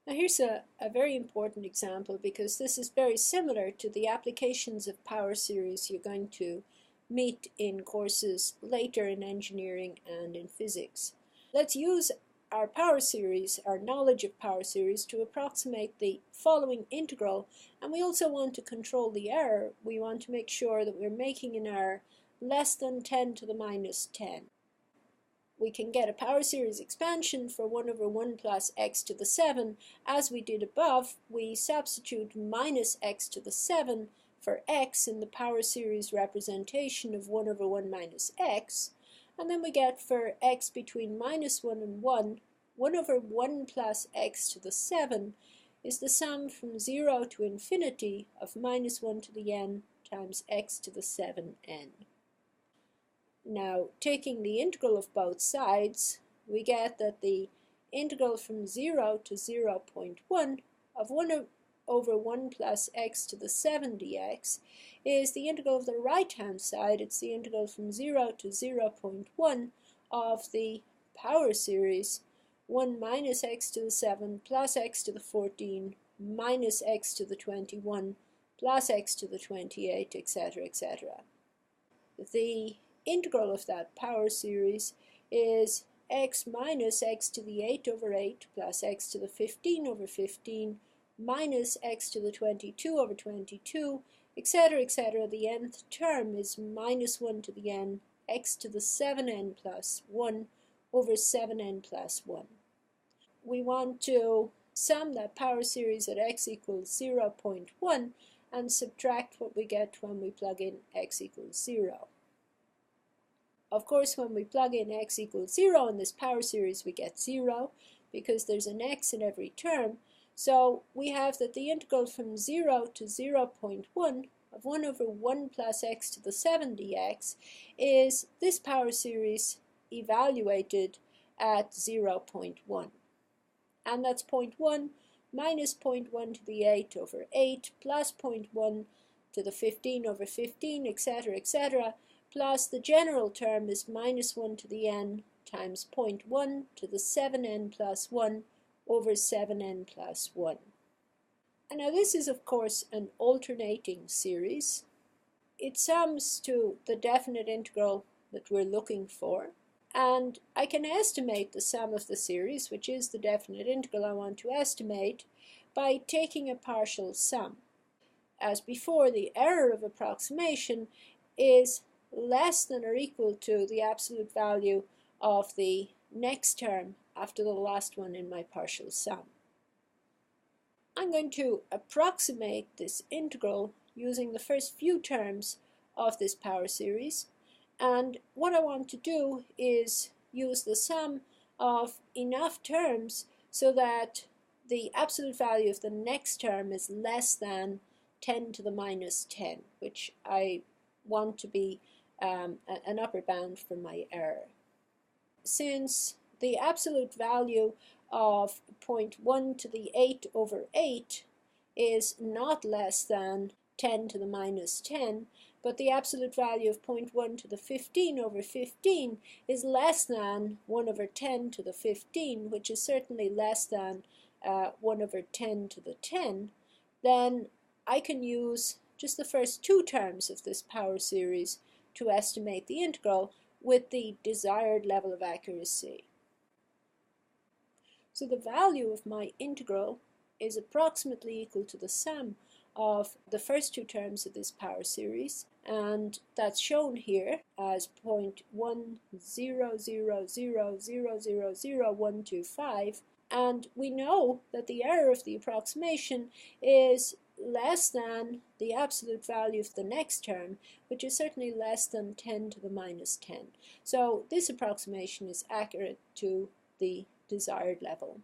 Now here's a very important example because this is very similar to the applications of power series you're going to meet in courses later in engineering and in physics. Let's use our power series, our knowledge of power series, to approximate the following integral, and we also want to control the error. We want to make sure that we're making an error less than 10 to the minus 10. We can get a power series expansion for 1 over 1 plus x to the 7. As we did above, we substitute minus x to the 7 for x in the power series representation of 1 over 1 minus x. And then we get for x between minus 1 and 1, 1 over 1 plus x to the 7 is the sum from 0 to infinity of minus 1 to the n times x to the 7n. Now, taking the integral of both sides, we get that the integral from 0 to 0.1 of 1 over 1 plus x to the 7 dx is the integral of the right-hand side. It's the integral from 0 to 0.1 of the power series 1 minus x to the 7 plus x to the 14 minus x to the 21 plus x to the 28, etc., etc. The integral of that power series is x minus x to the 8 over 8 plus x to the 15 over 15 minus x to the 22 over 22, etc., etc. The nth term is minus 1 to the n x to the 7n plus 1 over 7n plus 1. We want to sum that power series at x equals 0.1 and subtract what we get when we plug in x equals 0. Of course, when we plug in x equals 0 in this power series, we get 0 because there's an x in every term. So we have that the integral from 0 to 0.1 of 1 over 1 plus x to the 7 dx is this power series evaluated at 0.1. And that's 0.1 minus 0.1 to the 8 over 8 plus 0.1 to the 15 over 15, etc., etc., plus the general term is minus 1 to the n times 0.1 to the 7n plus 1 over 7n plus 1. And now this is, of course, an alternating series. It sums to the definite integral that we're looking for, and I can estimate the sum of the series, which is the definite integral I want to estimate, by taking a partial sum. As before, the error of approximation is less than or equal to the absolute value of the next term after the last one in my partial sum. I'm going to approximate this integral using the first few terms of this power series, and what I want to do is use the sum of enough terms so that the absolute value of the next term is less than 10 to the minus 10, which I want to be an upper bound for my error. Since the absolute value of 0.1 to the 8 over 8 is not less than 10 to the minus 10, but the absolute value of 0.1 to the 15 over 15 is less than 1 over 10 to the 15, which is certainly less than 1 over 10 to the 10, then I can use just the first two terms of this power series to estimate the integral with the desired level of accuracy. So the value of my integral is approximately equal to the sum of the first two terms of this power series, and that's shown here as 0.10000000125, and we know that the error of the approximation is less than the absolute value of the next term, which is certainly less than 10 to the minus 10. So this approximation is accurate to the desired level.